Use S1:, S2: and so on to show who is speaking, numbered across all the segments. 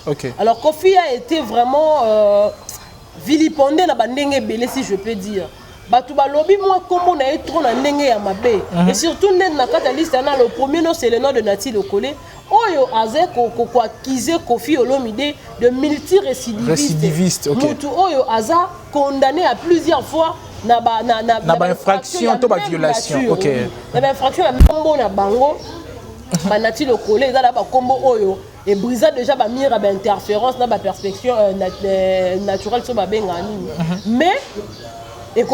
S1: Okay.
S2: Alors Kofi a été vraiment vilipendé na bandenge belé, si je peux dire. Batu balobi moi comme na trop na ndenge ya mabe. Et surtout na kata liste na le premier nom c'est le nom de Nati Lokole. Oyo azé ko accuser Kofi Olomide de multirécidiviste.
S1: OK.
S2: Mutu oyo aza condamné à plusieurs fois na
S1: infraction to ba violation. OK.
S2: Na infraction ya kombo na bango. Ba Nati Lokole za ba kombo oyo et brisa déjà ba mire ba interférence na ba perspective naturelle so ba benga nini. Mais et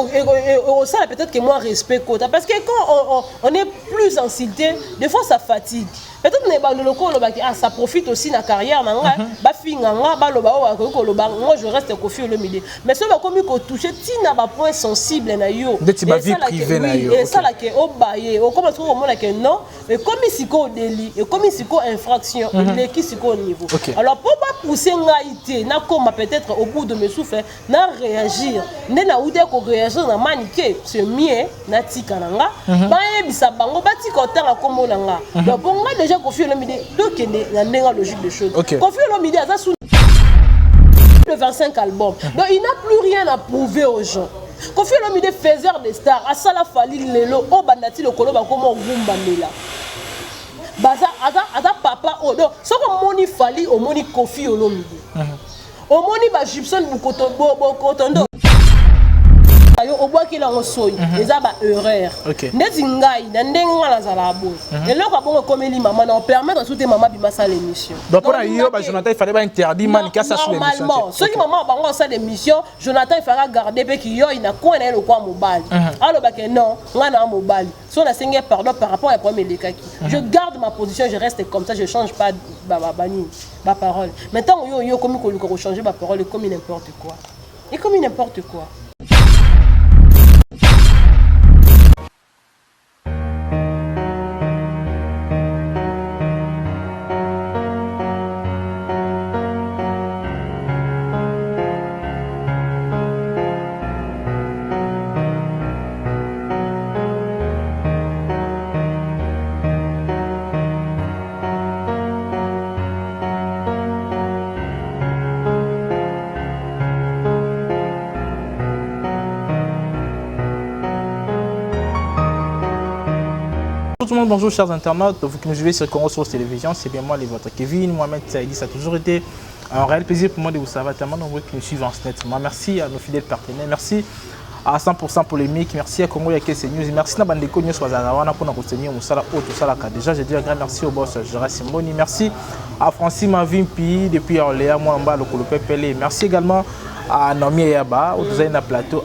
S2: ça peut-être que moi respect quota parce que quand on est plus en cité des fois ça fatigue peut-être que ça profite aussi na carrière nanga ba finganga ba loba ko loba moi je reste Kofi Olomide mais ça va comme ko toucher tina ba point sensible na yo
S1: de ba vie privée na yo
S2: et ça là que au bailler au comme tout monde que non et comme ici ko délit et comme ici ko infraction il est qui au niveau alors pour pas pousser ngaité na comme peut-être au bout de mes souffles na réagir na oude ko réagir na manique c'est mieux na tika nanga ba yebisa bango ba tika otanga kombo nanga donc bon déjà Kofi Olomide donc il y a une logique de choses. Kofi Olomide a sous le 25 albums. Donc il n'a plus rien à prouver aux gens. Kofi Olomide faiseur des stars, Asala Fali Lelo, Obanati le Kolo Bakomo Gumbandela. Baza ada papa oh donc ce que moni Fali au moni Kofi Olomide. Au moni ba Gibson Bukotondo. Au bois qu'il a reçu, les a erreur. N'est-ce ngai, n'endenga la zalabo. Et là quand comme les mamans, on permet de soutenir maman bimasa l'émission.
S1: Donc pour yo, Jonathan il fallait pas interdire manika ça sur l'émission.
S2: Normalement, ceux qui maman bango ça l'émission, Jonathan il fera garder pe qui yo il n'a quoi na le quoi mobile. Alors bah que non, on a mobile. Si on a signé pardon par rapport à premier les kaki. Je garde ma position, je reste comme ça, je change pas ma parole. Maintenant yo comme qu'on changer ma parole comme n'importe quoi. Et comme n'importe quoi.
S1: Bonjour chers internautes, vous qui nous suivez sur Congo Source Télévision, c'est bien moi, votre Kevin, Mohamed Saïdi, ça a toujours été un réel plaisir pour moi de vous savoir tellement nombreux qui nous suivent en ce net. Merci à nos fidèles partenaires, merci à 100% polémique, merci à Congo Yakese News, merci à Bandeko News Wazarawana pour nous soutenir Moussala Auto Salaka. Déjà, je dis un grand merci au boss Gérard Simboni, merci à Francis Mavimpi depuis Orléans, moi en bas, le Colopé Pelé, merci également à Nomi Yaba, au design de plateau,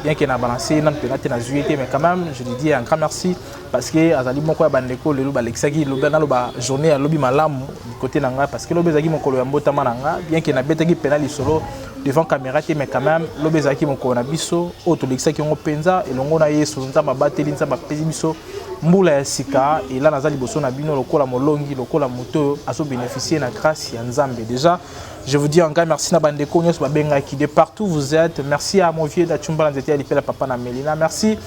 S1: bien qu'il ait balancé, non pénalité na juillet, mais quand même, je lui dis un grand merci parce que Azali Moko Bandeko, le Louba Lexagi, le Louba journée à Lobby Malam, côté Nanga, parce que Lobezagi Moko Yambota Mananga, bien qu'il ait bétagi pénal solo devant caméra, mais quand même, Lobezagi Moko Nabiso, auto Lexaki Penza, et l'on a eu son temps à battre l'Insa Pézibiso, Moula Sika, et là, Nazali Bosso Nabino, le Kola Molongi, le Kola Moto, a bénéficié de la grâce Yanzambe. Déjà, je vous dis encore merci à Bandeko Nyos Babenga qui de partout vous êtes. Merci à mon vieux Dachumba Nzete Alipé la papa na Melina. Merci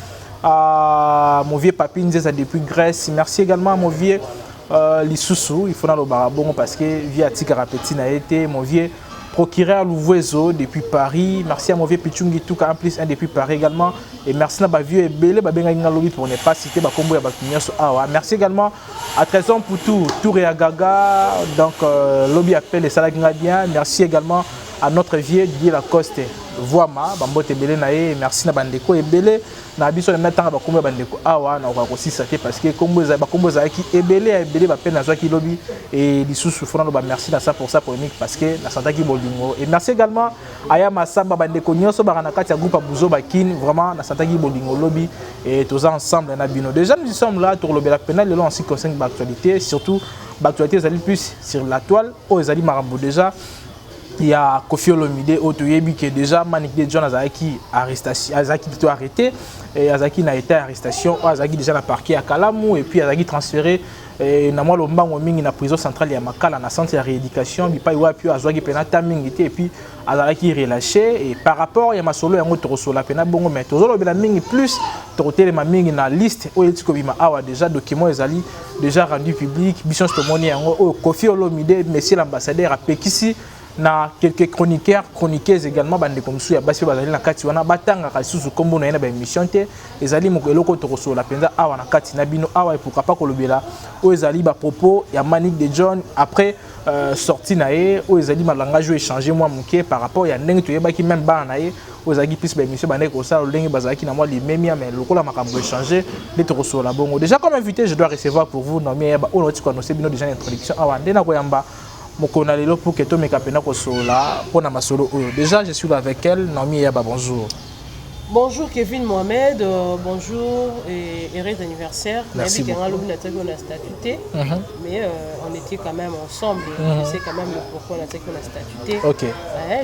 S1: à mon vieux Papi Nzeza depuis Grèce. Merci également à mon vieux Lissousou. Il faut dans le barabon parce que via Tikarapeti n'a été mon vieux procureur Louvoiseau depuis Paris. Merci à mon vieux Pichungi Touka en plus un depuis Paris également. Et merci à ma vieux Ebele Babenga Ngalobi pour ne pas citer Bakombo et Bakinyaso Awa. Merci également à Trésor pour tout, Tour et Agaga. Donc Lobby appelle les salades bien. Merci également à notre vieux Didier Lacoste. Voama, Bambote Ebele Nae. Merci à Bandeko Ebele. Na biso le mettre Bakombo Bandeko Awa. Na aussi saké parce que Bakombo Zaki Ebele Bapen Nazaki Lobby et Lissou Soufran. Merci à ça pour ça polémique parce que la Santa qui Bolingo. Et merci également à Yama Samba Bandeko Nyoso Baranakati Groupe Abuzo Bakin. Vraiment, la Santa qui Bolingo Lobby et tous ensemble. Déjà, nous sommes là pour le pénal de l'an 6 l'actualité, surtout l'actualité plus sur la toile. Oh, ils allaient Marabou déjà. il y a Kofi Olomide Otoyebi qui est déjà Manick John Azaki arrestation, Azaki plutôt arrêté et Azaki n'a été arrestation, Azaki déjà n'a parqué à Kalamou et puis Azaki transféré na moi lombango mingi na prison centrale ya Makala na centre de rééducation bi pa iwa puis Azwaki penata mingi et puis Azaki relâché et par rapport ya masolo yango torosola pena bongo mais tozolo bela mingi plus torotel ma mingi na liste o etiko bima awa déjà document ezali déjà rendu public biso tomoni yango Kofi Olomide monsieur l'ambassadeur a pekisi na quelques chroniqueuses également bande comme ça basi bazali na kati wana batanga kasusu kombo na ba émission te ezali mokeloko to la penza awa na kati na bino awa pour pas kolobela o ezali ba propos ya Manick John après sorti na ye o ezali ma langage échangé moi moké par rapport ya ndenge to yebaki même ba na ye o ezali plus ba émission bande ko ça ndenge bazaki na moi les mêmes mais lokola makambo échangé de to la bongo déjà comme invité je dois recevoir pour vous non mais ba o noti ko no se bino déjà introduction awa ndena ko yamba Mokona lelo pour que to me kapena ko sola pona masolo oyo. Déjà je suis là avec elle Naomi Yaba bonjour.
S2: Bonjour Kevin Mohamed, bonjour et heureux anniversaire.
S1: Merci beaucoup.
S2: On a statuté, mais on était quand même ensemble. C'est quand même pourquoi on a statuté.
S1: Ok.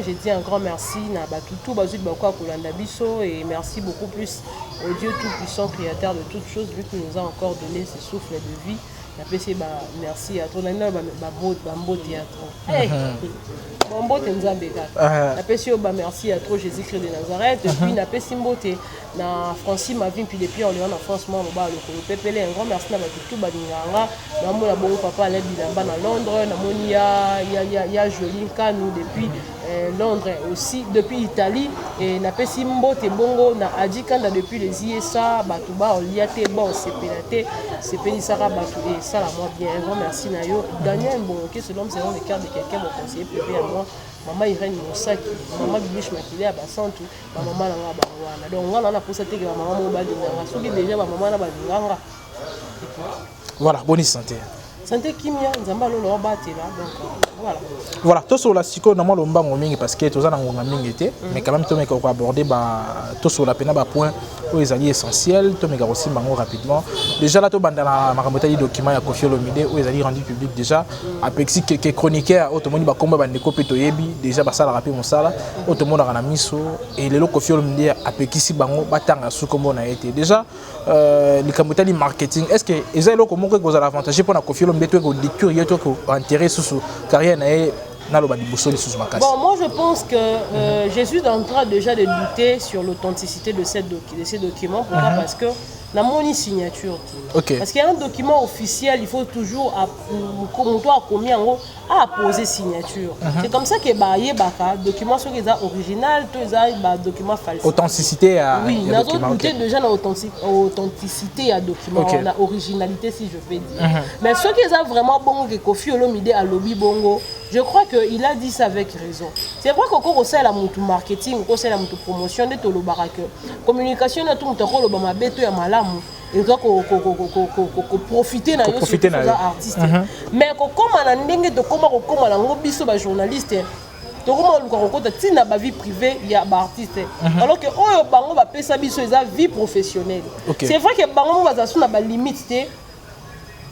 S2: J'ai dit un grand merci na batutu bazut bakwa kolanda biso et merci beaucoup plus au Dieu tout-puissant créateur de toutes choses vu qu'il nous a encore donné ce souffle de vie. Merci à toi. Merci à toi Jésus-Christ de Nazareth. Et puis napesi mbote na Francis Mavin puis depuis on est en France moi on va le pepele un grand merci na tout balinganga na mona bon papa à bilamba na Londres na moni ya Jolie Kanou depuis Londres aussi depuis Italie et napesi mbote bongo na Adikanda depuis les ISA batuba oliate bon c'est pénisara batu et ça la moi bien un grand merci na yo Daniel Mbonke selon c'est le cœur de quelqu'un mon conseiller privé à moi maman Irène Moussaki maman Bibiche Makile à Basantu maman Nanga Bawana donc on a pour ça que maman Mobali Nanga soki déjà maman na Balinganga
S1: voilà bonne santé.
S2: Santé Kimia nzamba lolo batela donc voilà.
S1: Voilà, tout sur la psycho normalement lombango mingi parce que tout ça ngonga mingi té mais quand même to meka ko aborder ba tout sur la pena ba point où les alliés essentiels to meka aussi bango rapidement. Déjà là to bandana makambo tali document ya Kofi Olomide où les alliés rendu public déjà apexi que chroniqueur automoni ba komba bande ko peto yebi déjà ba sala rapide mosala automoni na miso et le Kofi Olomide apexi bango batanga su kombo na été déjà les kamotali marketing est-ce que ezalo comment que vous avez avantage pour na Kofi Olomide to ko décurer to ko intérêt sous carrière. Bon,
S2: moi je pense que je suis en train déjà de douter sur l'authenticité de ces documents. Pourquoi? Parce que la monnaie signature.
S1: Okay.
S2: Parce qu'il y a un document officiel, il faut toujours à poser signature. C'est comme ça que le document original, tout les document falsifié.
S1: Authenticité à
S2: oui, nous avons douté déjà l'authenticité à document, la originalité si je peux dire. Mais ce qui est vraiment bon que Kofi Olomide a lobby bongo, je crois qu'il a dit ça avec raison. C'est vrai qu'on conseille la marketing, on conseille la promotion de tout le baraque. Communication de tout le monde, et on doit profiter de l'artiste. Mais comme on a ndenge de comme on a biso ba journaliste, to comme on a tina ba vie privée il y a ba artiste. Alors que oyo bango ba pesa biso eza vie professionnelle. C'est vrai que bango ba zasu na ba limite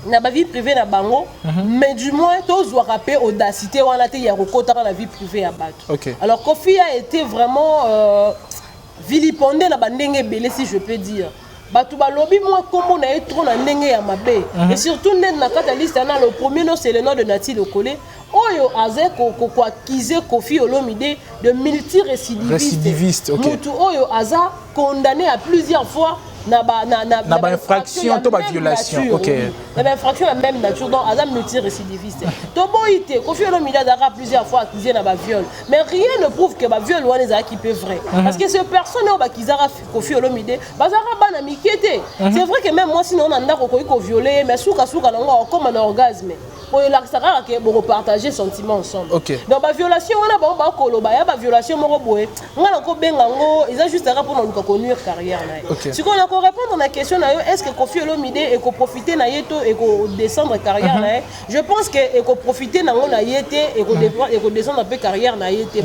S2: na ba vie privée na bango, mais du moins tous doivent rappeler audacité wana te ya rekota na vie privée ya bato. Alors Kofi a été vraiment vilipendé na ba ndenge belé si je peux dire. Batu balobi moi comme on a trop na ndenge ya mabe et surtout na kata liste na le premier nom c'est le nom de Nati Lokole oyo azé ko accuser Kofi Olomide de multirécidiviste. Mutu oyo aza condamné à plusieurs fois na
S1: infraction to ba violation.
S2: Na infraction la même nature donc aza multirécidiviste. To boité Kofi Olomide a plusieurs fois accusé na ba viol mais rien ne prouve que ba viol wana za qui peut vrai parce que ce personne ba kizara Kofi Olomide bazara bana mikete. C'est vrai que même moi sinon on a ko violer mais souka nango comme un orgasme. Pour la sara que pour partager sentiments ensemble. Donc ba violation wana ba koloba ya ba violation moko boye ngana ko benga ngo ils a juste pour nous connuire carrière na. Si on a pour répondre à la question, est-ce que Koffi Olomide et qu'on profiter na yeto et qu'on descendre carrière na je pense que et qu'on profiter na on a yete et qu'on descendre un peu carrière na yete.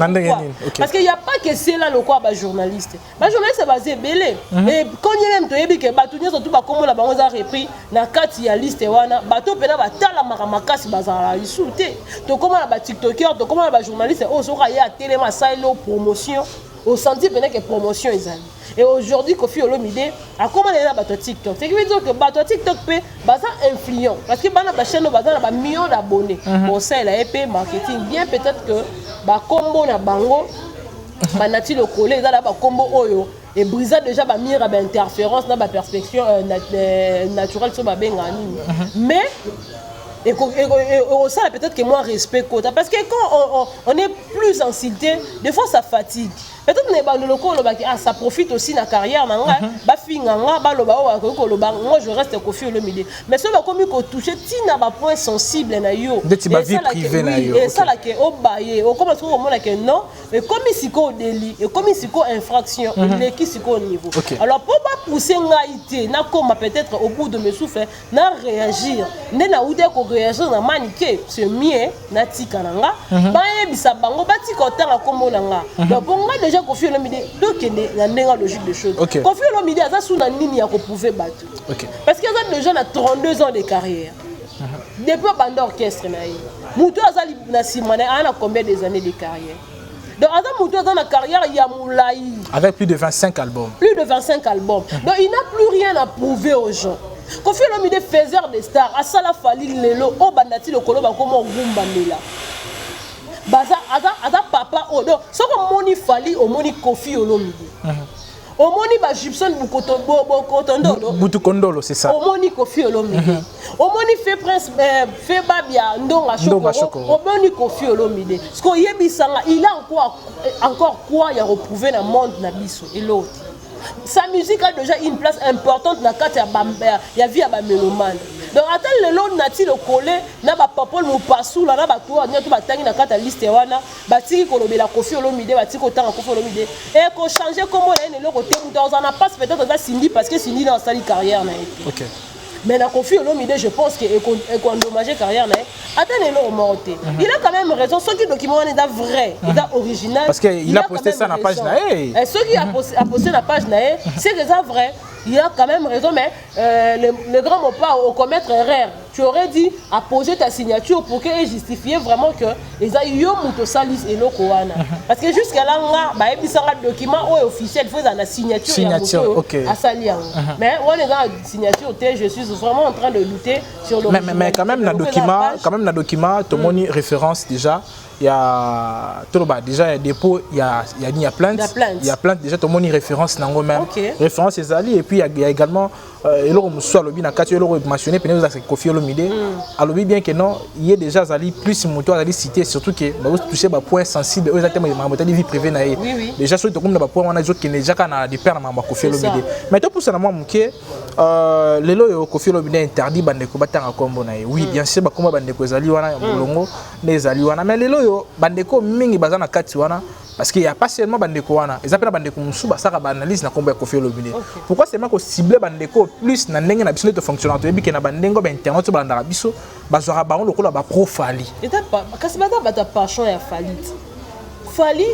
S2: Parce qu'il n'y a pas que c'est là le quoi ba journaliste. Ba journaliste c'est basé belé et quand il y a même to yebi que batu nyonso tout ba comme la bango za repris na kati ya liste wana bato pena ba tala makasi bazala insulté. To comment la ba tiktoker, to comment la ba journaliste oh so ya télé ma silo promotion au senti que promotion ezali. Et aujourd'hui, Koffi Olomide a commandé la bateau TikTok. C'est qui veut dire que bateau TikTok peut baser influent. Parce que dans la chaîne, baser a millions d'abonnés. Pour ça, il a épée marketing. Bien peut-être que ba combo na bango, ba nati le collé, il a ba combo oyo. Et brisa déjà ba mire ba interférence dans ba perspective naturelle sur ba bengani. Mais et ça peut-être que moi respect quota parce que quand on est plus insulté des fois ça fatigue peut-être que le local ça profite aussi na carrière nanga ba finganga ba loba moi je reste Koffi Olomide mais ça va comme ko toucher tina ba point sensible na yo
S1: de ba vie privée na yo
S2: et ça là que au bailler au comme tout le monde que non mais comme ici ko délit et comme ici ko infraction les qui au niveau alors pour pas pousser ngaité na comme peut-être au bout de mes souffles na réagir na oude ko réagir na maniqué c'est mieux na tika nanga ba yebisa bango ba tika otanga kombo nanga donc bonga déjà Koffi Olomide donc na nenga logique de choses Koffi Olomide aza sous na nini ya ko prouver battu parce que aza déjà na 32 ans de carrière depuis bande orchestre na yi muto aza na simane ana combien des années de carrière donc aza muto aza na carrière ya moulai
S1: avec plus de 25 albums
S2: donc il n'a plus rien à prouver aux gens. Koffi Olomide faiseur des stars asala fali lelo o bandati le koloba comme ngumbamela baza ada papa o donc soko moni fali o moni Koffi Olomide o moni ba Gibson
S1: Butukondolo c'est ça
S2: o moni Koffi Olomide o moni fait prince fait babia ndonga chokoro o moni Koffi Olomide ce qu'on yebisanga il a encore quoi ya reprouver dans monde na biso et l'autre. Sa musique a déjà une place importante dans la vie à la mélomane. Donc, attends le long nati le collé, na ba papol mo pasou la na ba toi, na tout ba tangi na kata liste wana, ba tiki ko lobela Koffi Olomide, ba tiki otanga Koffi Olomide. Et ko changer comment là le côté dans un passe peut-être dans Cindy parce que Cindy dans sa carrière na été.
S1: OK.
S2: Mais dans Koffi Olomide, je pense que est endommagé carrière na. Attends le monté. Il a quand même raison, ce qui document est vrai, il est original.
S1: Parce qu'il a posté ça na page na.
S2: Et ce qui a posté na page na, c'est déjà vrai. Il a quand même raison, mais le grand mot pas au commettre erreur. Tu aurais dit à poser ta signature pour qu'elle justifie vraiment que les aïeux muto salis et lokoana. Parce que jusqu'à là, bah il y a un document officiel, il faut la signature à salir. Mais on est dans la signature, je suis vraiment en train de douter sur le.
S1: Mais quand même dans le document, tout le monde référence déjà. Il y a déjà il y a dépôt, il y a plainte, il y a plainte déjà tout le monde référence dans même référence les alliés et puis il y a également et l'on soit lobby na quatre l'on mentionné pendant que Koffi Olomide à lobby bien que non il y a déjà zali plus moto à cité surtout que bah vous toucher bah point sensible exactement ma vie privée na déjà sur comme na point on a dit que déjà kana des pères na Koffi Olomide mais tout pour ça moi muké les lois Koffi Olomide interdit bande ko batanga kombo na oui bien sûr bah comme bande ko zali wana molongo les ali wana mais les lois bandeko mingi bazana kati wana parce qu'il y a pas seulement bandeko wana ils appellent bandeko musu basaka ba analyse na kombo Koffi Olomide pourquoi c'est que cibler bandeko plus na ndenge na biso de fonctionnaire to yebi ke na bandengo ba internet to balanda biso bazora bango lokola ba profali
S2: eta pas kasi bata passion ya Fali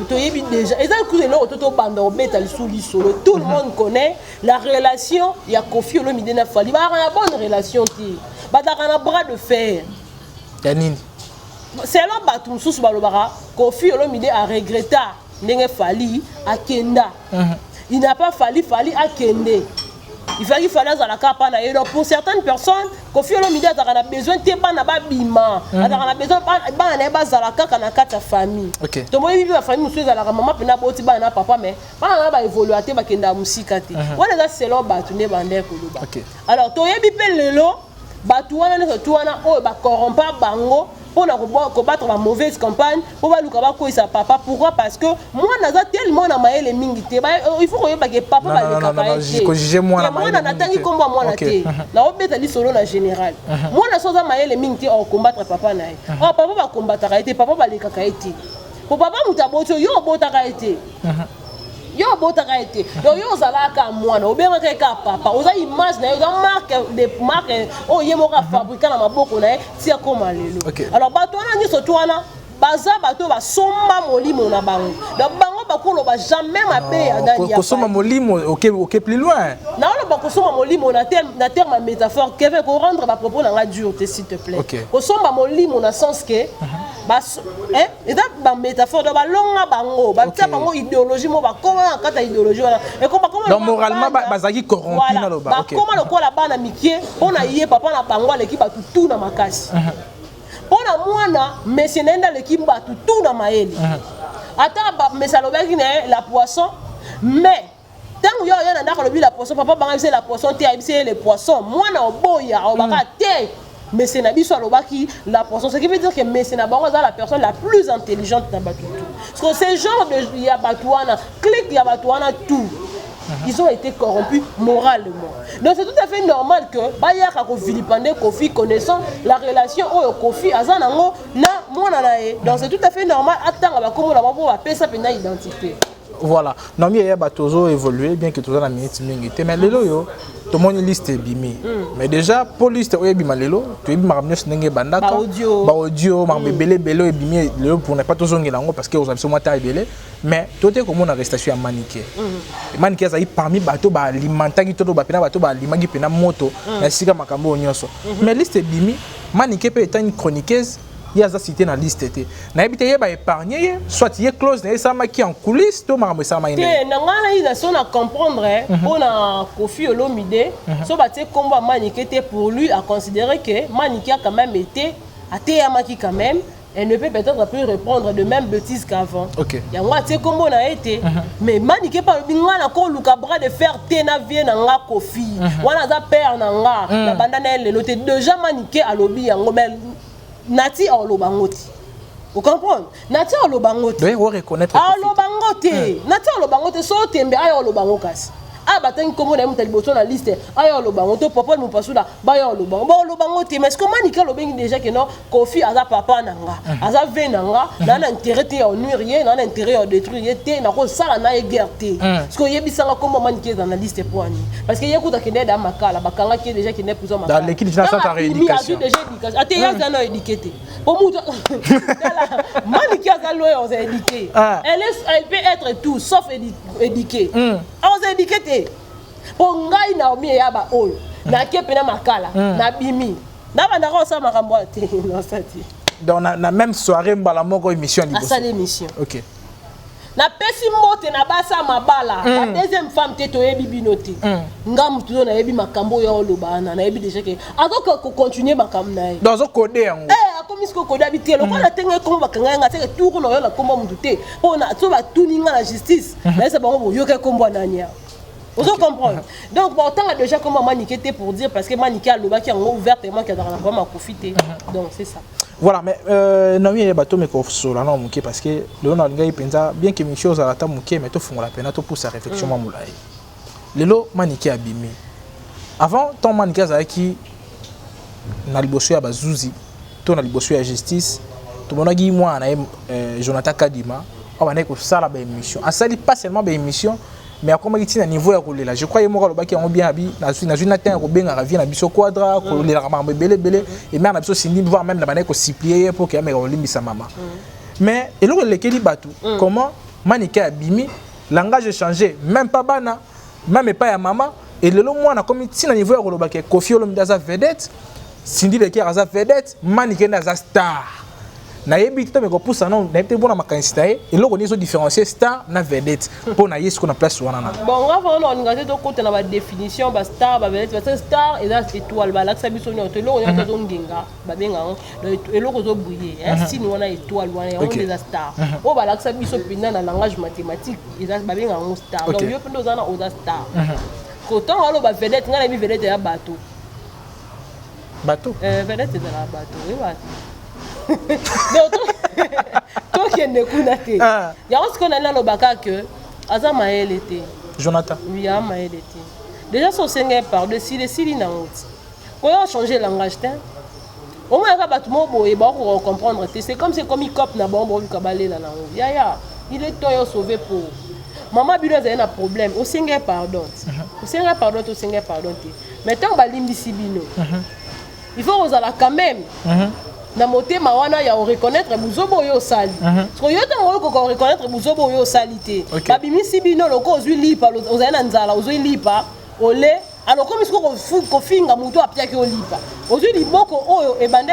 S2: to yebi déjà et ça que le toto banda obeta lisuli solo tout le monde connaît la relation ya Koffi Olomide na Fali ba na bonne relation ti ba na bras de fer
S1: ya nini.
S2: Selon Batum Sous Balobara, Koffi Olomide a regretté Ndenge Fali à Kenda. Il n'a pas fallu à Kende. Il fallait à la capa. Et donc pour certaines personnes, Koffi Olomide a besoin de pas na bima. A besoin de pas na kata famille. Donc moi vivre la famille monsieur la maman pena boti ba na papa mais pas na évoluer ba Kenda musika te. Voilà ça selon Batum ne bande koloba. Alors to yebi pe lelo Batu wana ne to wana o ba corrompa bango. Pour combattre la mauvaise campagne, pour pas sa papa. Pourquoi? Parce que moi, je suis tellement dans les mingite. Il faut que papa va le capaciser. Moi, je suis comme moi, je suis solo en général. Moi, je suis dans les mingite pour combattre papa. Papa va combattre, papa va le cacaïti. Pour papa, je suis yo bota kaiti. yo botaka été donc yo zalaka mwana obenga ka papa oza image na yo za marque o yemoka fabriquer na maboko na ye tia koma lelo alors bato wana nyoso twana baza bato basomba molimo na bango donc bango bakolo ba jamais mabe ya dali ya
S1: kosomba molimo OK plus loin
S2: na on ba kosomba molimo na terme métaphore Kevin ko rendre ba propos na nga dur s'il te plaît kosomba molimo na sens que bas et ba métaphore do ba longa bango ba tia bango idéologie mo ba koma kata idéologie wana et comme
S1: donc moralement bazaki corrompu na lo ba
S2: OK comment le ko la bana mikie pona yé papa na bango leki ba tutu na makasi pona mwana monsieur nenda leki ba tutu na maeli ata monsieur lobaki na la poisson mais tant yo yana ndako lobi la poisson papa banga c'est la poisson te c'est les poissons mwana oboya obaka te mais c'est nabiso alobaki la poisson ce qui veut dire que mais c'est na bango la personne la plus intelligente na batutu parce que ces gens de ya batuana clique ya batuana tout ils ont été corrompus moralement. Donc c'est tout à fait normal que Bayaka ko vilipande Kofi connaissant la relation au Kofi azanango na mwana nae. Donc c'est tout à fait normal attendre ba komo la ba pesa pena identité.
S1: Voilà. Non mais il y a batozo évolué bien que toujours la minute mingi. Mais lelo yo tout monde liste bimi. Mais déjà pour liste o bima lelo, tu bima ramener ndenge bandaka. Ba audio, ma belé belé bimi lelo pour ne pas toujours ngelango parce que aux absolument ta belé. Mais tout est comme on arrestation à Maniké. Maniké ça y parmi bateau ba alimentaki todo ba pena bateau ba alimagi pena moto na sika makambo nyonso. Mais liste bimi Maniké peut être une chroniqueuse. Il y a ça cité dans la liste. Na habité yeba épargner soit il est close na ça qui en coulisses to makambo ça ma ine.
S2: Na ngana ina so na comprendre on a Kofi Olomide so baté combat Maniké était pour lui à considérer que Maniké a quand même été à Teyamaki quand même. Elle ne peut peut-être plus répondre de même bêtises qu'avant. Ok. Il y a moi tu sais comment on a été mais Maniké pas bingana ko luka bras de fer tena vie na nga Kofi. Wana za père na nga na bandana le loté déjà Maniké a lobby yango mais Nati Olobangoti. Vous comprenez? Nati Olobangoti.
S1: Oui, on reconnaître.
S2: Olobangoti. Nati Olobangoti so tembe ay Olobangokas. Ah bateng comme on a muté boto na liste. Ay Olobangoto papa nous pasula ba ay Olobango. Ba Olobangoti mais comment Nika lobengi déjà que non Kofi aza papa nanga. Aza venanga na intérêt te en nuire, na intérêt en détruire te na ko sala na guerre te. Parce que yebisanga comme Maniké dans la liste pour ani. Parce que yekuta kende da makala bakanga qui déjà qui n'est plus en makala. Dans
S1: l'équipe nationale ta rééducation.
S2: Déjà éducation. Ate yaza na éduqué. Pour moi Maniké aza loyer on éduqué. Elle peut être tout sauf éduqué. On éduqué. Pour ngai na omi ya ba ol na kepena makala na bimi na banda ko sa makambo te na sati
S1: donc na même soirée mbala moko émission liboso
S2: asa l'émission
S1: OK
S2: na pesi mote na basa mabala la deuxième femme te to yebi binote ngam tuzo na yebi makambo ya oloba na yebi déjà que azoka ko continuer makambo na ye
S1: donc code yango
S2: akomi sko koda bitelo ko na tenge ko bakanga nga te tour no yo na komba mutute pona to ba tuninga la justice na esa bango yo ke kombo nania. Vous comprenez? Donc, bon, tant déjà comment Maniké était pour dire, parce que Maniké a l'oba qui a ouvertement qui a vraiment profité. Donc, c'est ça.
S1: Voilà, mais non, il y a des bateaux mais qu'on se l'a non mouké parce que le nom de pensa bien que mes choses à la table mouké, mais tout font la peine, tout pour sa réflexion moulaï. Le lot Maniké abîmé. Avant, tant Maniké a qui n'a libossé à Bazouzi, tout n'a libossé à justice, tout le monde a dit moi, Jonathan Kadima, on a dit que ça la émission. À ça, pas seulement une émission. Mais à comment il niveau ya kolela je crois yemo kaloba ki on bien abi na na temps ko benga ravie na biso quadra ko lela ka mambe belé et même na biso sindi voir même na bana ko supplier pour que ameka olimbisa mama mais et le lekeli batu comment Maniké abimi langage changé même pas bana même pas ya mama et le moi na comme tina niveau ya koloba ke Kofi Olomide za vedette sindi le ki za vedette Maniké na za star na yebi to me ko poussa non na yebi bona makanista et loko ni so différencier star na vedette pour na yesko na place wana na
S2: bon on va on engagé to côté na ba définition ba star ba vedette parce que star et là étoile ba la sabiso ni to loko ni to nginga ba benga et loko zo bouiller hein si ni wana étoile wana on des star o ba la sabiso pinda na langage mathématique et là ba benga on star donc yo pendo zana o star ko tant alo ba vedette ngana bi vedette ya bateau vedette de la bateau oui ba toi qui es nekunate il y a ce qu'on a là le baka que aza maël était
S1: Jonathan
S2: oui a maël était déjà son seigneur par dessus les sili na honte quand on a changé langage tin au moins ka batmo boye ba ko comprendre c'est comme il cop na bon ka balé là ya il est toi sauvé pour maman bino a un problème au singe pardon au singe pardon mais tant balimbisi bino il faut aux ala quand même na motema wana ya reconnaître buzobo yo sali parce que yo tango ko reconnaître buzobo yo salité babimisi bino loko ozwi lipa ozana nzala ozwi lipa ole alors comme ko finga muto apia ki olipa ozwi liboko oyo ebande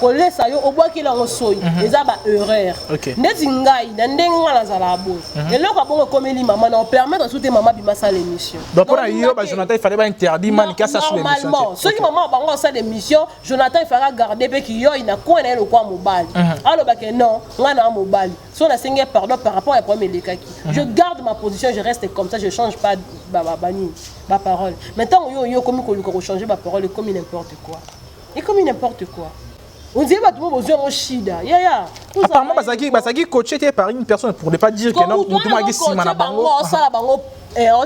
S2: ko lesa yo obwaki la ngosoyi eza ba erreur ndezi ngai na ndenga na zala bo eloko bongo komeli maman na permettre souter maman bimasa l'émission
S1: donc pour yo ba Jonathan il fallait pas interdire man ka ça sur l'émission
S2: normalement ceux qui maman bango ça l'émission Jonathan il fallait garder pe ki yo ina ko na le kwa mobali alors ba que non ngana mobali so na singe pardon par rapport à premier lekaki je garde ma position je reste comme ça je change pas ma parole maintenant yo comme ko changer ma parole comme n'importe quoi et comme n'importe quoi on dit bah tout le monde besoin de shida ya
S1: apparemment basaki coaché par une personne pour ne pas dire que non mutu magi sima na bango
S2: ça bango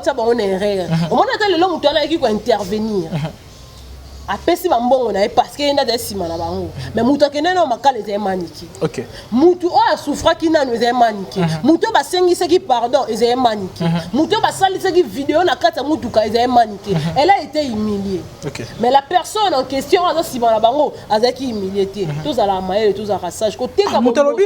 S2: ça bango na erreur au moment où le mutu ana qui ko intervenir apesi bambongo na parce que enda sima na bango mais mutu akene na makala eza maniki
S1: OK
S2: mutu o asufra ki nanu eza maniki mutu basengisa ki pardon eza maniki mutu basalisa ki vidéo na kata mutu ka eza maniki elle a été humiliée
S1: OK
S2: mais la personne en question aza sima na bango azaki humilié tous à la maille tous à rassage côté ka
S1: mutalobi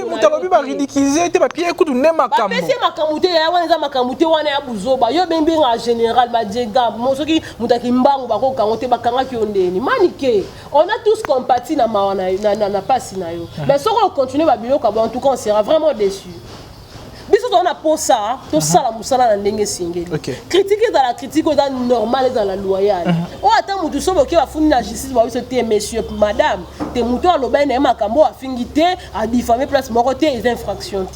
S1: ba ridiculiser te papier ekutu ne makambo
S2: bapesi makamute ya wana eza makamute wana ya buzoba yo bembe en général ba djega mosoki mutaki mbangu bakokanga te bakanga ki ondeni manique on a tous compati na mawana na pasi na yo mais si on continue ba biloko en tout cas on sera vraiment déçu biso on a pour ça tout ça la musala na ndenge singeli critiquer dans la critique est normal dans la loyale on attend mutu sobo ki ba funi na justice ba biso te monsieur madame te mutu aloba na makambo afingité a diffamer place moko te les infractions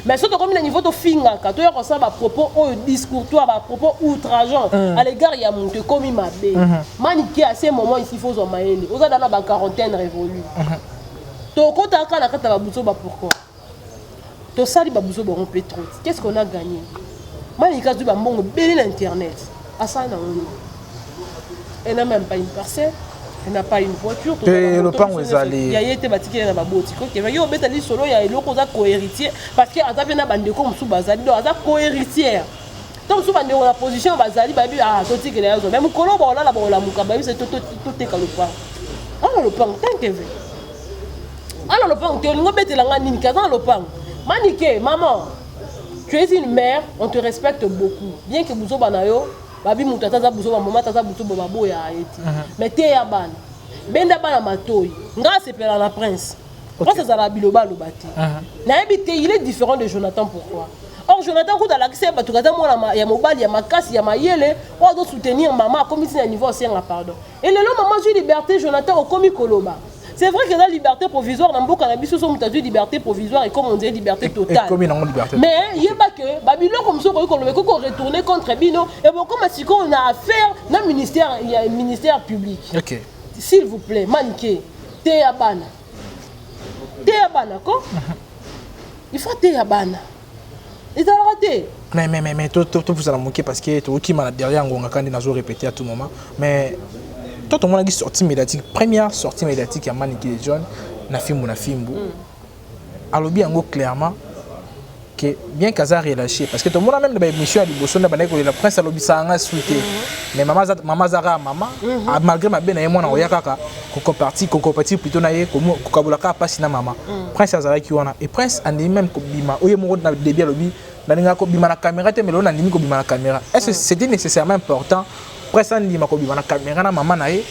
S2: mais surtout comme le niveau to finga ka to yako ça ba propos au discours toi ba propos outrageant à l'égard ya mutu comme mabe manique à ce moment ici faut zo maele oza dans la quarantaine révolue to kota kana kata ba buso ba pourquoi to sali babuzo bon pétrole qu'est-ce qu'on a gagné manika du bambongo belé l'internet à ça na on elle n'a même pas une parcelle elle n'a pas une voiture
S1: tout le pan où ezali
S2: ya yete batiki na baboti ko ke yo betali solo ya eloko za co-héritier parce que ata pena bandeko musu bazali do aza co-héritière donc sous bandeko la position bazali babi ah to tikela yazo même kolo ba la ba muka babi c'est tout te kalupa alors le pan tant que veut alors le pan te ngo betela ngani ni kaza le pan manique, maman, tu es une mère, on te respecte beaucoup. Bien que Bouzo Banayo, Babi Moutata Bouzo Maman Tata Bouzo Babo ya été. Mais t'es à ban. Benda Bana Matoy. Grâce à la prince. Pourquoi ça la biloba le bâti? Il est différent de Jonathan, pourquoi? Or, Jonathan, quand il a accès à tout cas, il y a mobile, il y a ma casse, il y a ma yele, on doit soutenir maman comme si c'est un niveau aussi en pardon. Et le long, maman, j'ai liberté, Jonathan, au comi Koloba. C'est vrai que la liberté provisoire, dans beaucoup de choses, on a dit liberté provisoire et comme on dit liberté totale. Mais il n'y a pas que Babylone comme ça, qu'on retourner contre Bino. Et bon, comme si on a affaire dans le ministère public.
S1: OK.
S2: S'il vous plaît, maniqué, Théabana. Théabana, quoi? Il faut Théabana. Il t'a raté.
S1: Mais tout vous allez manquer parce que tout qui m'a derrière, on a quand même répété à tout moment. Mais tout le monde a sorti médiatique, première sortie médiatique à Maniké John, na Fimbu. Alors bien clairement que bien qu'Aza relâché parce que tout le monde a même des émissions à Liboson, la presse a lobby ça a souhaité. Mais maman Zara malgré ma belle moi na oyakaka co-parti plutôt na ye comme kokabulaka passe na maman. Prince Azara qui wana et Prince en même ko bima oye mo na débia lobby na ninga ko bima na caméra te melo na ndimi ko bima na caméra. Est-ce que c'était nécessairement important? Presque on dit ma copine na caméra na maman nae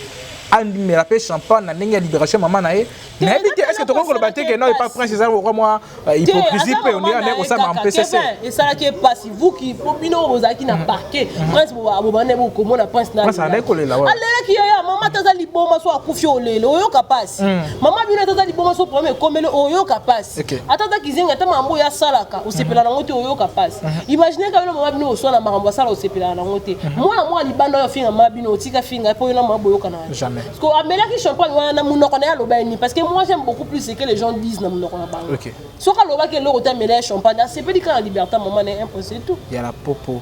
S1: andi me rappelle champagne na ninga libération maman nae mais est-ce que tu comprends le bâtiment que non et pas prince ça moi hypocrisie peut on est comme ça m'empêcher
S2: et ça là qui est pas si vous qui popino vous qui na parquet prince bo bane bo ko mona prince na
S1: prince na kolela wa
S2: alela ki ya maman taza liboma so akufi olelo oyo kapasi maman bino taza liboma so premier komelo oyo kapasi atata kizenga ta mambo ya salaka osepela na ngote oyo kapasi imaginez quand maman bino so na makambo sala osepela na ngote moi libanda yo finga maman bino otika finga po yo na mabo yo kana
S1: jamais
S2: parce que amela ki champagne wana munoko na lobani parce que moi j'aime beaucoup plus ce que les gens disent na munoko na bango OK so ka loba ke loko ta mela champagne c'est pas dit quand la liberté maman est impossible tout
S1: il y a la popo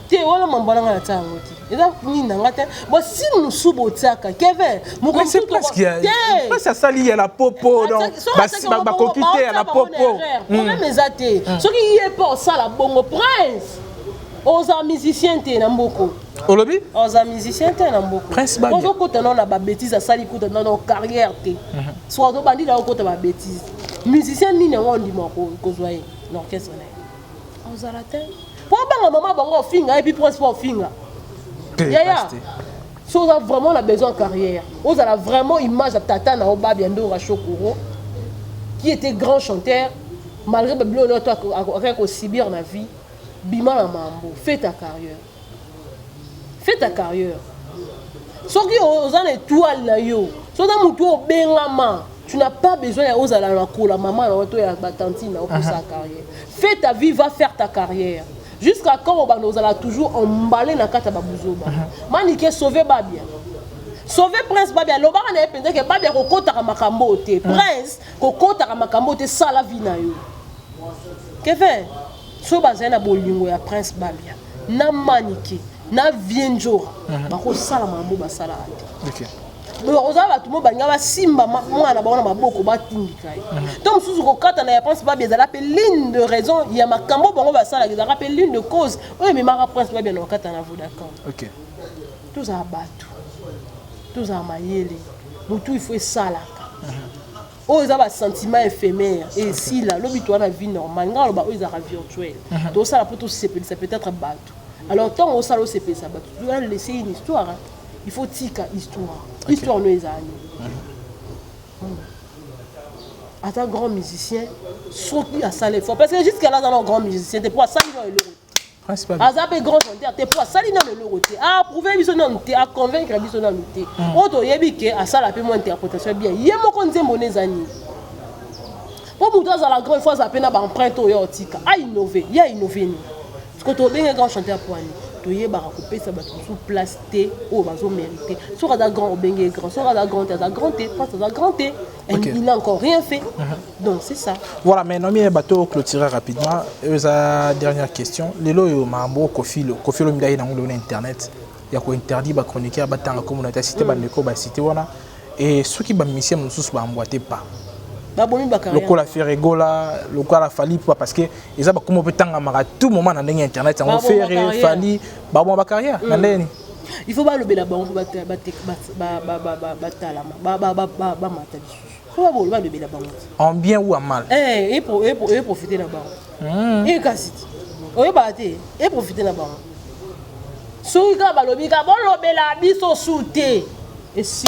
S2: te wala mambala na tango ti eza ni nanga te bo si nous subotaka Kevin mon
S1: mais c'est parce qu'il y a pas ça sali il y a la popo donc ba kokité à la popo
S2: problème ezate so ki yé pas ça la bongo prince oza musicien te na mboko
S1: olobi
S2: oza musicien te na mboko
S1: Prince Babia
S2: ozo kota na ba bêtise asali kota na carrière te soit to bandi na kota ba bêtise musicien nini ngo ndima ko zwa ye l'orchestre na oza la te po banga mama bango finga et puis Prince po finga ya si on a vraiment la besoin de carrière, on a vraiment image de Tata na Babia Ndora Chokoro, qui était grand chanteur, malgré que Babylone a aussi bien la vie, Bima la Mambo, fais ta carrière. Fais ta carrière. Si on a une étoile là, si on a un tour bengama, tu n'as pas besoin de la maman, la tantine pour sa carrière. Fais ta vie, va faire ta carrière. Jusqu'à quand on a toujours emballé dans kata babuzoba. Maniké sauver Babia. Sauver Prince Babia. Loba on a pensé que Babia kokota ka makambo te. Prince kokota ka makambo te sala vie na yo. Kevin, so bazana bolingo ya Prince Babia. Na maniké, na vienjo. Ba ko sala mambo ba sala ate. OK. Ozala tout le monde banga simba mwana ba maboko batindika. Donc sous kokata na Prince Babia za l'appelle l'une de raison, il y a makambo bango ba sala za rappelle l'une de cause. Oui mais mara Prince Babia na kokata na vous d'accord.
S1: OK.
S2: Tous à batu. Tous à mayele. Mutu il faut sala. Oh ils ont un sentiment éphémère et si là l'obito na vie normale, ngalo ba ils ont virtuel. Donc ça pour tout c'est peut-être batu. Alors tant au salo c'est ça batu. Tu dois laisser une histoire. Il faut tika histoire. Okay. Histoire nous les années. À ta grand musicien, surtout à ça les fois. Parce que jusqu'à là, dans un grand musicien, t'es pour ça dans le lot. À ça grand chanteur, t'es pour ça dans le lot. À prouver biso non t'es à convaincre biso non t'es. Auto yebike à ça la paix mon interprétation bien. Yemo konze moné années. Pour vous dans la grande fois ça peine à emprunter au yotika. À innover, il y a innover. Parce que tu es un grand chanteur pour aller. Tu es couper ça sous place T au bazo mérité. Soit à grand au bengue grand, soit à grand T, pas à grand T. Il n'a encore rien fait. Donc c'est ça.
S1: Voilà, mais non mais bateau clôturer rapidement. La dernière question. Les lots mambo Kofilo midai dans internet. Il y a quoi interdit ba chroniqueur ba tanga communauté cité ba neko ba cité wana et ceux qui ba mission mususu ba emboîter pas. Le col a fait rigola, le col a fallu parce que ils ont comme peut à tout moment dans internet on fait fallu ba bon ba carrière
S2: il faut pas le bela bon ba
S1: en bien ou en mal
S2: et profiter là-bas et casse et bater et profiter là-bas souka balobika bon lo bela biso souté et si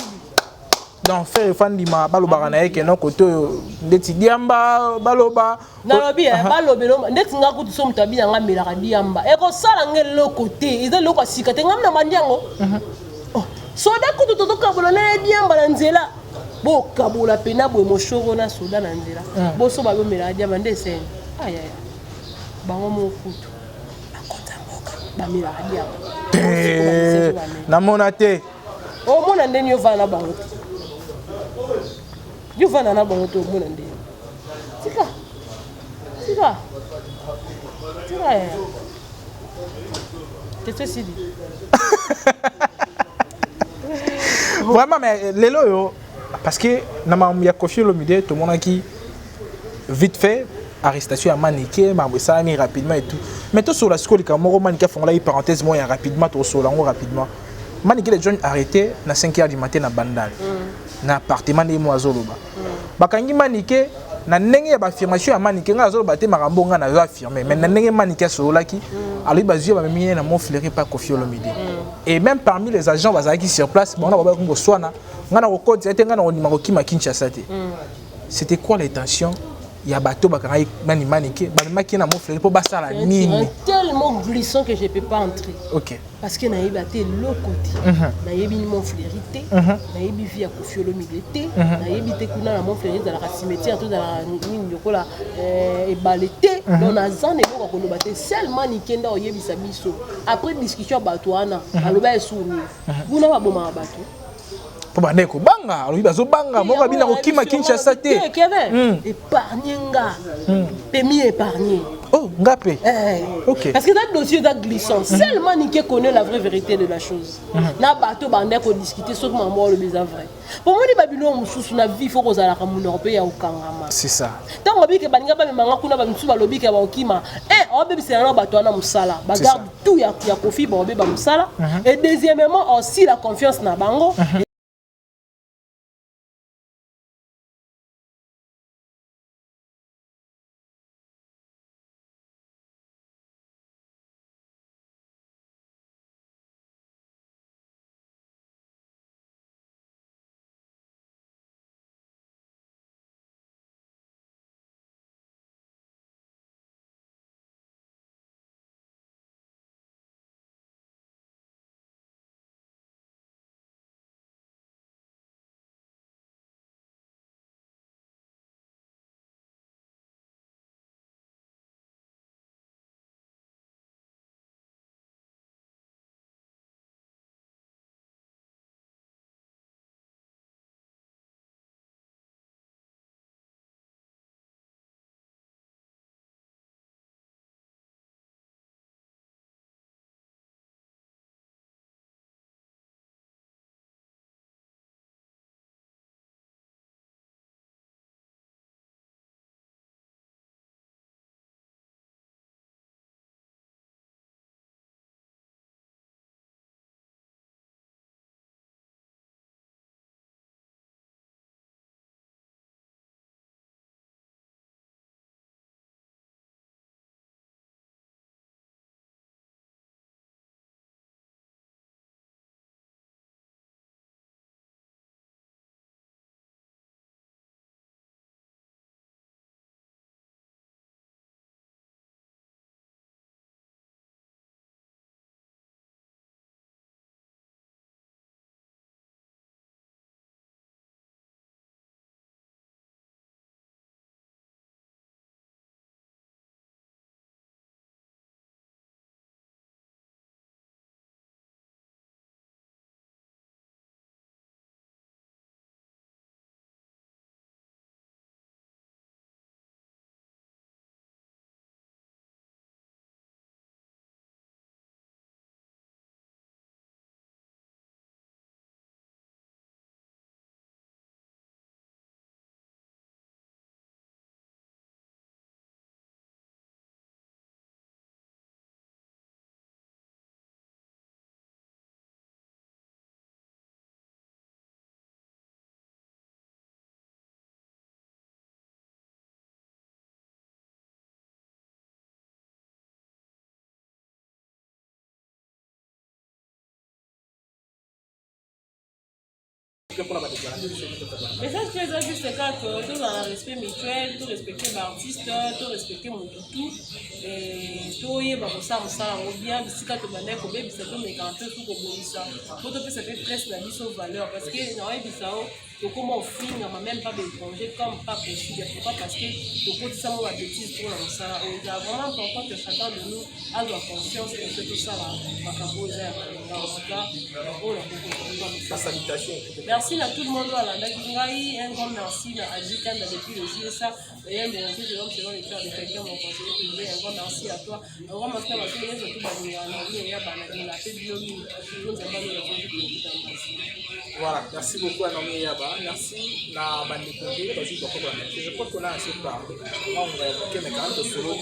S1: donc faire fan di ma baloba na yeke non côté ndeti diamba baloba
S2: na lobi balobe ndeti nga kutu so mutabi nga mela diamba e ko sala ngelo côté eza loko sikate ngam na mandiango soda kutu to kabula na diamba na nzela bo kabula pena bo moshoro na soda na nzela bo so balo mela diamba ndese aya bango mo kutu bakota mboka ba mela diamba
S1: na monate
S2: o mona ndeni yo vana bango you van na bango to mona ndeni tika c'est ça
S1: vraiment mais les loyo parce que na ya Koffi Olomide tout le monde qui vite fait arrestation à Maniké ça mis rapidement et tout mais tout sur la scola quand Moro Maniké font là une parenthèse moi rapidement tout sur lango rapidement Maniké les jeunes arrêtés na 5h du matin na Bandal na appartement de Moazoloba bakangi Maniké na ndenge ya affirmation ya Maniké nga azoloba te makambo nga na affirmer mais na ndenge Maniké solaki alors bazui ba mimi na mon fleurir pas Koffi Olomide et même parmi les agents bazaki sur place bon na ba ko swana nga na ko côté nga na ondima ko kima Kinshasa te c'était quoi l'intention il y a bateau bakanga Maniké Maniké na mon fleurir pour basala nini
S2: tellement glissant que je peux pas entrer
S1: OK
S2: parce que na yebaté le côté na yebi mon fleurité na yebi via Koffi Olomide na yebi te kuna na mon fleurir dans la cimetière tout dans la mine yokola et balete donc na zane ko ko lobaté seulement Maniké nda oyebi sabiso après discussion bateau ana aloba esuni kuna ba boma bateau
S1: po bandeko banga alobi bazo banga moko bina ko kima Kinshasa te
S2: épargner nga permis épargner
S1: oh ngapé OK
S2: parce que dans le dossier est glissant seulement Maniké connaît la vraie vérité de la chose na bateau bandeko discuter sur maman le bizarre vrai pour moi les babylone mususu na vie faut que ala ka mun européen ya okangama
S1: c'est ça
S2: tant obi ke baninga ba memanga kuna ba mususu ba lobi ke ba okima c'est un bâton musala bagarde tout ya kofi ba obeba musala et deuxièmement aussi la confiance na bango
S3: Message que j'ai juste que tout dans le respect mutuel, tout respecter l'artiste, tout respecter mon toutou, tout y est ça bien, si quand tu m'as dit que bébé ça peut me canter tout comme ça, pour que ça fait presque la mise aux valeurs parce que dans les bisous, donc comment on finit, on n'a même pas d'étranger comme pas possible, pourquoi parce que le côté ça m'a bêtise pour la ça, il y a vraiment important que chacun de nous a la conscience que tout ça va composer dans ce cas, on a
S1: salutation.
S3: Merci à tout le monde à la Nagringaï, un grand merci à Ajikan depuis le CSA et un merci de l'homme selon les cœurs de quelqu'un, mon conseiller privé, un grand merci à toi, un grand merci à tous les autres
S1: voilà, merci beaucoup à Nomi Yaba, merci à Bandikondé, je crois qu'on a assez parlé. On va écouter mes 40 solos,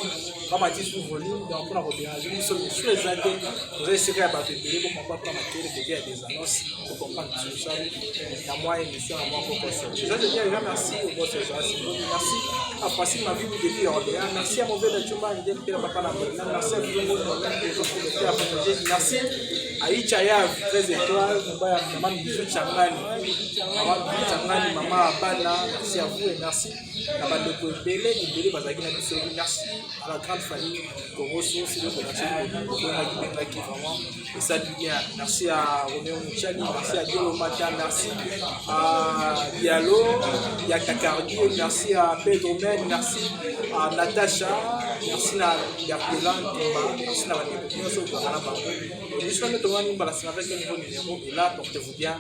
S1: comme a dit sous volume, donc on a redérangé, nous sommes sur les athées, vous avez essayé à battre le télé pour comprendre comment il y a des annonces, pour comprendre tout ça, à moi, émission, à moi, pour ça. Je veux dire, merci au boss, merci à Facile ma vie depuis Orléans, merci à Mauvais de Chumba, merci à vous, merci à Ichaya, 13 étoiles, maman Bijou Changani, maman Abana, merci à vous et merci à Bandeko Bélé, merci à la grande famille Koroso, c'est le merci à Roméo Mouchani, merci à Diolo Mata, merci à Diallo, Yakakardi, merci à Pedro Men, merci à Natacha, merci à Gardelan, merci à Bandeko. Et là, portez-vous bien.